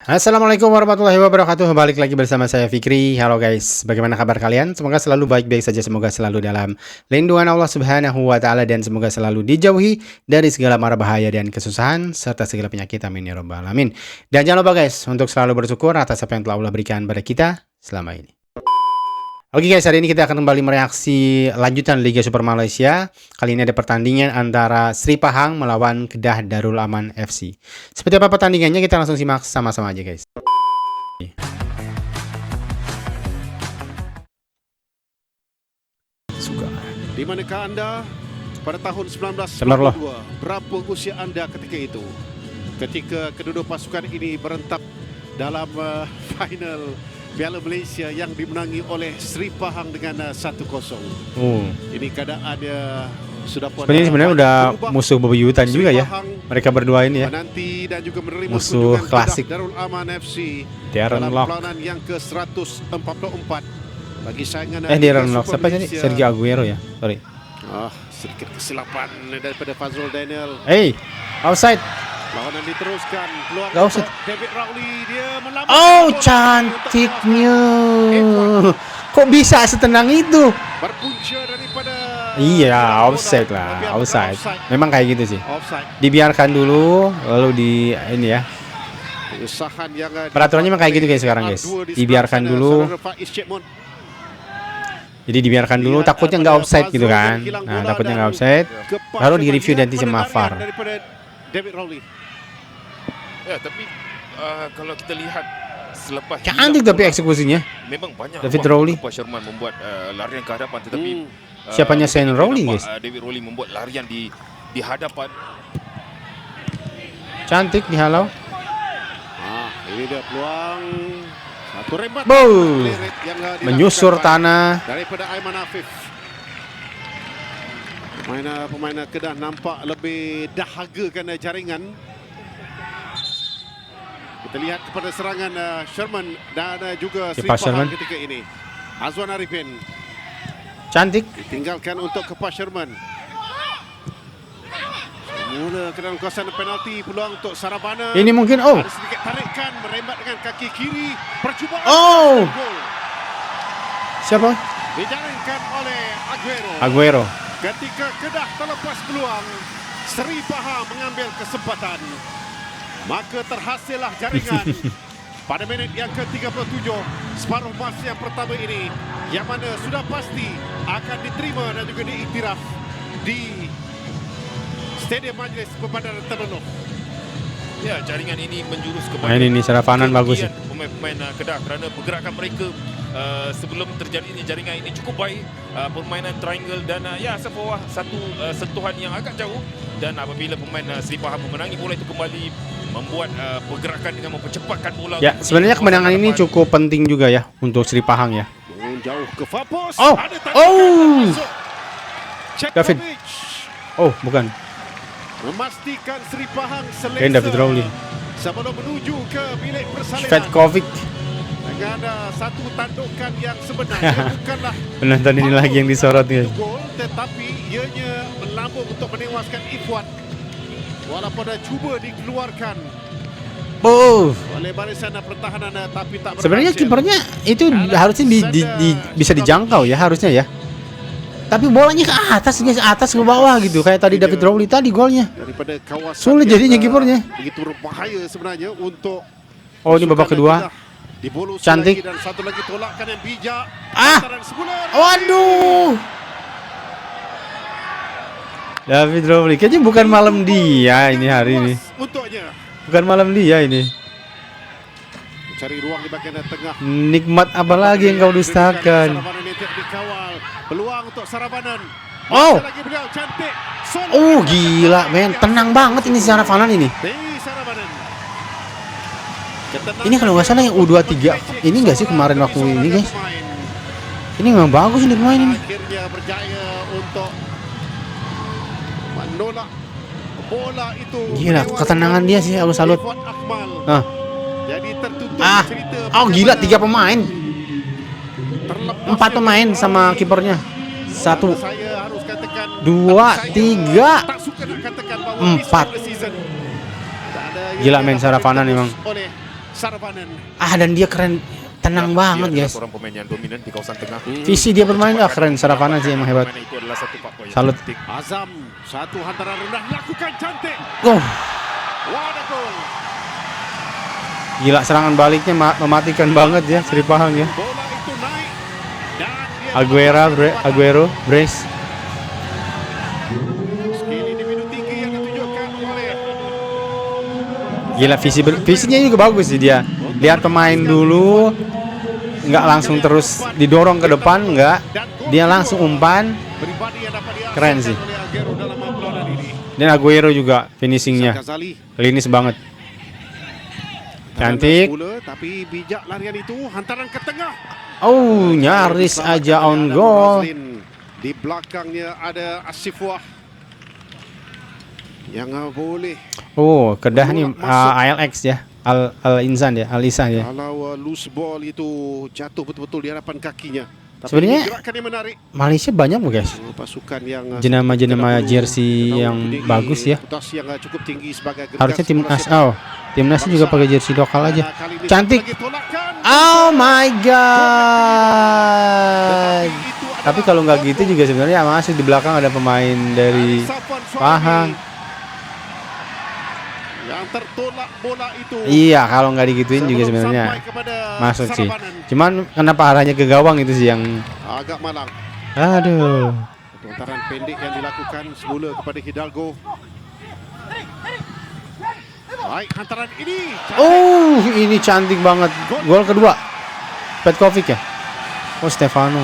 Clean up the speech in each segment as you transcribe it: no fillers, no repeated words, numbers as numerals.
Assalamualaikum warahmatullahi wabarakatuh. Balik lagi bersama saya Fikri. Halo guys, bagaimana kabar kalian? Semoga selalu baik-baik saja. Semoga selalu dalam lindungan Allah Subhanahu wa taala dan semoga selalu dijauhi dari segala mara bahaya dan kesusahan serta segala penyakit. Amin ya rabbal alamin. Dan jangan lupa guys untuk selalu bersyukur atas apa yang telah Allah berikan pada kita selama ini. Oke guys, hari ini kita akan kembali mereaksi lanjutan Liga Super Malaysia. Kali ini ada pertandingan antara Sri Pahang melawan Kedah Darul Aman FC. Seperti apa pertandingannya, kita langsung simak sama-sama aja guys. Di manakah Anda pada tahun 1992? Berapa usia Anda ketika itu? Ketika kedua pasukan ini berentap dalam final Piala Malaysia yang dimenangi oleh Sri Pahang dengan 1-0. Ini keadaan dia sudah sebenarnya udah musuh bebuyutan juga ya. Mereka berdua ini ya. Dan juga musuh klasik Darul Aman FC dalam perlawanan yang ke-144 bagi saingan Darren Lock. Siapa sih? Sergio Aguero ya. Sorry. Sedikit kesilapan daripada Fazrul Daniel. Offside. Lawanan diteruskan, peluang David Rowley, dia melambat. Cantiknya. Kok bisa setenang itu? Berpunca daripada offside lah, offside. Memang kayak gitu sih. Dibiarkan dulu lalu ini ya. Peraturannya memang kayak gitu guys sekarang guys. Dibiarkan dulu. Jadi dibiarkan dulu, takutnya nggak offside gitu kan. Nah, takutnya nggak offside. Lalu di-review nanti sama VAR. David Rowley. Ya, tapi kalau kita lihat selepas cantik tapi eksekusinya. Memang banyak David Rowley. Pak Sherman membuat larian ke hadapan, tetapi siapanya Shane Rowley guys. David Rowley membuat larian di hadapan. Cantik dihalau. Ini dia peluang satu rembat. Menyusur tanah daripada Aiman Afif. Pemain Kedah nampak lebih dahaga kerana jaringan. Kita lihat kepada serangan Sherman dan juga Sri Pahang ketika ini. Azwan Arifin. Cantik. Ditinggalkan untuk ke Pak Sherman. Mula ke dalam kawasan penalti, peluang untuk Sarabana. Ini mungkin ada sedikit tarikan, merembat dengan kaki kiri. Percubaan. Gol. Siapa? Dijaringkan oleh Aguero. Ketika Kedah terlepas peluang, Sri Pahang mengambil kesempatan. Maka terhasillah jaringan pada minit yang ke-37 separuh masa yang pertama ini, yang mana sudah pasti akan diterima dan juga diiktiraf di Stadium Majlis Perbandaran Terengganu. Ya, jaringan ini menjurus kepada ini Sarafanan bagus ya. Pemain Kedah kerana pergerakan mereka sebelum terjadi ini jaringan ini cukup baik, permainan triangle dan sebuah satu sentuhan yang agak jauh, dan apabila pemain Sri Pahang memenangi bola itu kembali membuat pergerakan dengan mempercepatkan bola. Ya, sebenarnya kemenangan ini cukup penting juga ya untuk Sri Pahang ya. Jauh ke Fapos. David. Bukan. Memastikan Sri Pahang selesa David Rowley sebelum menuju ke bilik persalinan. Svetkovic dengan satu tandukan yang sebenarnya bukanlah penonton ini lagi yang disorot ya. Gol, tetapi ianya melambung untuk menewaskan Ikhwan walaupun dah cuba dikeluarkan oleh barisan pertahanan, tapi tak berhasil. Sebenarnya kipernya itu harusnya bisa dijangkau ya harusnya ya. Tapi bolanya ke atas ke bawah gitu kayak tadi David Rowley tadi golnya. Sulit jadinya kipernya. Begitu berbahaya sebenarnya untuk ini babak kedua. Cantik. Dan satu lagi tolakan yang bijak. Waduh. David Rowley kayaknya bukan malam dia ini hari ini. Bukan malam dia ini. Cari ruang di bagian tengah. Nikmat apa lagi yang kau dustakan? Peluang untuk Sarabanan. Gila men, tenang banget ini Sarabanan ini. Ini kalau nggak salah yang U23 ini nggak sih kemarin waktu ini guys. Ini memang bagus ini pemain ini. Akhirnya berjaya untuk menolak bola itu. Gila, ketenangan dia sih, aku salut. Jadi tertutup gila 3 pemain. 4 pemain sama kipernya. 1 2 3 4. Gila men Sarafanan memang. Saravanan. Dan dia keren, tenang banget dia guys. seorang pemain yang dominan di kawasan tengah. Visi dia bermain keren, Saravanan sih emang hebat. Permainan itu adalah satu faktor yang Salut. penting. Azam, satu hantaran rendah lakukan cantik. Oh, What a goal. gila serangan baliknya mematikan banget ya Sri Pahang ya. Bola itu naik dan dia Aguero, brace. skill individu tinggi yang ditunjukkan oleh Gila visinya juga bagus sih dia. Lihat pemain dulu, nggak langsung terus didorong ke depan, nggak. Dia langsung umpan. pribadi yang dapat dihasilkan Keren sih. oleh Aguero dalam perlawanan ini. Dan Aguero juga finishingnya Ghazali klinis banget. Cantik. Mula, tapi bijak larian itu hantaran ke tengah. Oh, nyaris aja on goal. Di belakangnya ada Asifwah yang boleh. Oh, Kedah nih ALX ya. Al-Insan ya, Al-Isan ya. Kalau loose ball itu jatuh betul-betul di hadapan kakinya. Tapi Sebenarnya gerakan yang menarik. Malaysia banyak loh guys. Pasukan yang Jenama-jenama jersey yang bagus ya. Reputasi yang cukup tinggi sebagai Harusnya gergas timnas bola timnasnya juga pakai jersey lokal sepak. aja. Kali ini Cantik. lagi tolakan. Oh my god. Itu adalah Tapi kalau nggak gol. gitu juga sebenarnya masih di belakang ada pemain dari Safwan Suhaimi Pahang. yang tertolak bola itu. Iya, kalau nggak digituin juga Sebelum sebenarnya sampai kepada masuk sih. Saravanan. Cuman kenapa arahnya ke gawang itu sih yang Agak malang. aduh. Lontaran pendek yang dilakukan semula kepada Hidalgo. Baik, hantaran ini. Oh, ini cantik banget. Gol kedua. Petkovic ya? Oh, Stefano.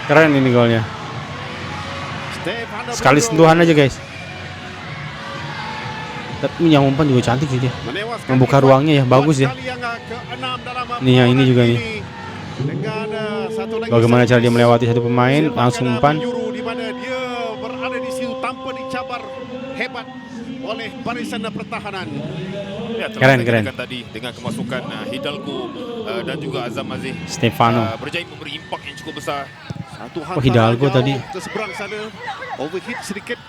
Keren ini golnya. Stefano Sekali Bruno sentuhan aja, guys. Tapi yang umpan juga cantik sih dia. menewaskan Membuka Ivan ruangnya ya, buat bagus ya. kali yang ke-6 dalam Nih, yang ini juga nih. Dengan satu lagi Bagaimana cara dia servis. melewati satu pemain, Sepak langsung bola umpan. menjuru di mana dia berada di situ tanpa dicabar hebat oleh barisan pertahanan. Ya, telah Keren, saya keren. katakan tadi dengan kemasukan Hidalgo dan juga Azam Aziz Stefano. berjaya memberi impak yang cukup besar. Satu Oh, Hidalgo jauh tadi. ke seberang sana, overhit sedikit.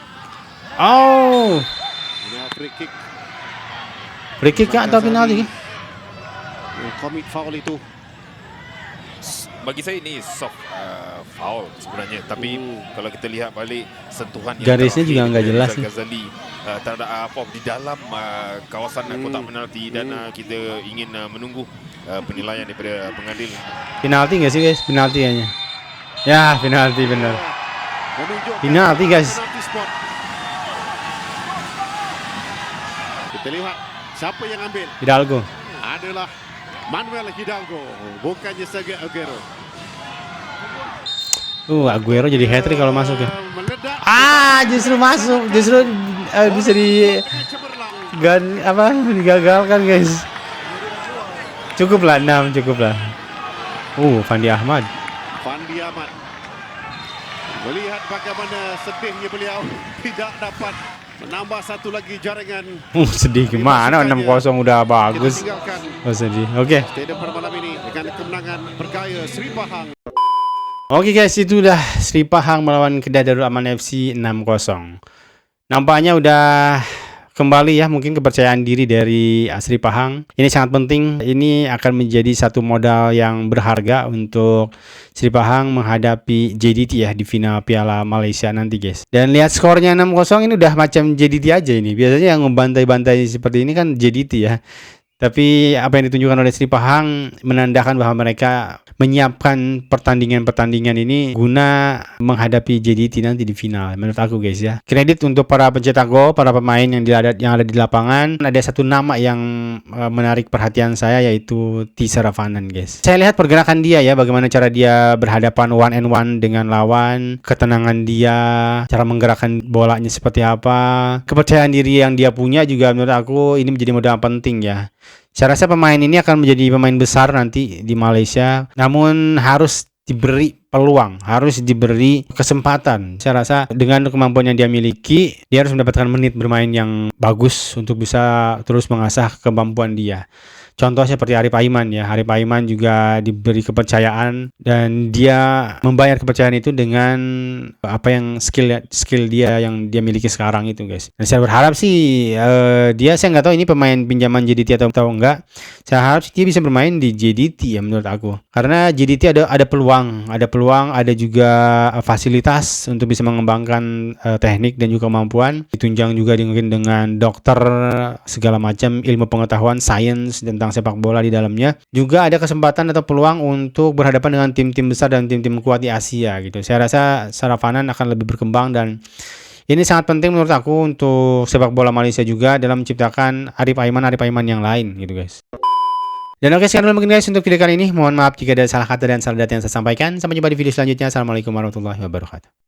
Oh, Ini free kick. free kick kah atau penalti? Yang commit foul itu. Bagi saya ini soft foul sebenarnya, tapi kalau kita lihat balik sentuhan yang Garisnya terakhir juga nggak dari jelas Rizal nih. Ghazali terhadap di dalam kawasan kotak penalti dan kita ingin menunggu penilaian daripada pengadil. Penalti nggak sih guys? Penalti kayaknya. Ya, penalti benar. Menunjukkan Penalti, guys. penalti spot. Kita lihat siapa yang ambil. Hidalgo. Adalah Manuel Hidalgo, bukannya Sergio Aguero. Aguero jadi hat-trick kalau masuk ya. Meledak. Justru masuk, justru bisa Cemerlang. digagalkan guys. Cukup lah 6, cukup lah. Fandi Ahmad. Fandi Ahmad melihat bagaimana sedihnya beliau tidak dapat menambah satu lagi jaringan. Sedih gimana 6-0 udah bagus. Kita tinggalkan Oh, sedih. Oke. stadium pada malam ini dengan kemenangan bergaya Sri Pahang. Oke guys, itu udah Sri Pahang melawan Kedah Darul Aman FC 6-0. Nampaknya udah kembali ya mungkin kepercayaan diri dari Sri Pahang. Ini sangat penting. Ini akan menjadi satu modal yang berharga untuk Sri Pahang menghadapi JDT ya di final Piala Malaysia nanti guys. Dan lihat skornya 6-0 ini udah macam JDT aja ini. Biasanya yang membantai-bantai seperti ini kan JDT ya. Tapi apa yang ditunjukkan oleh Sri Pahang menandakan bahwa mereka menyiapkan pertandingan-pertandingan ini guna menghadapi JDT nanti di final. Menurut aku guys ya. Kredit untuk para pencetak gol, para pemain yang ada di lapangan. Ada satu nama yang menarik perhatian saya yaitu T. Saravanan guys. Saya lihat pergerakan dia ya, bagaimana cara dia berhadapan one and one dengan lawan, ketenangan dia, cara menggerakkan bolanya seperti apa, kepercayaan diri yang dia punya juga menurut aku ini menjadi modal penting ya. Saya rasa pemain ini akan menjadi pemain besar nanti di Malaysia, namun harus diberi peluang, harus diberi kesempatan. Saya rasa dengan kemampuan yang dia miliki, dia harus mendapatkan menit bermain yang bagus untuk bisa terus mengasah kemampuan dia. Contoh seperti Arif Aiman ya. Arif Aiman juga diberi kepercayaan dan dia membayar kepercayaan itu dengan apa yang skill dia yang dia miliki sekarang itu, guys. Dan saya berharap sih saya nggak tahu ini pemain pinjaman JDT atau enggak. Saya harap sih dia bisa bermain di JDT ya menurut aku. Karena JDT ada peluang, ada juga fasilitas untuk bisa mengembangkan teknik dan juga kemampuan. Ditunjang juga mungkin dengan dokter segala macam ilmu pengetahuan sains tentang sepak bola di dalamnya. Juga ada kesempatan atau peluang untuk berhadapan dengan tim-tim besar dan tim-tim kuat di Asia gitu. Saya rasa Sarafanan akan lebih berkembang dan ini sangat penting menurut aku untuk sepak bola Malaysia juga dalam menciptakan Arif Aiman yang lain gitu, guys. Dan oke, sekian dulu mungkin guys untuk video kali ini. Mohon maaf jika ada salah kata dan salah data yang saya sampaikan. Sampai jumpa di video selanjutnya. Assalamualaikum warahmatullahi wabarakatuh.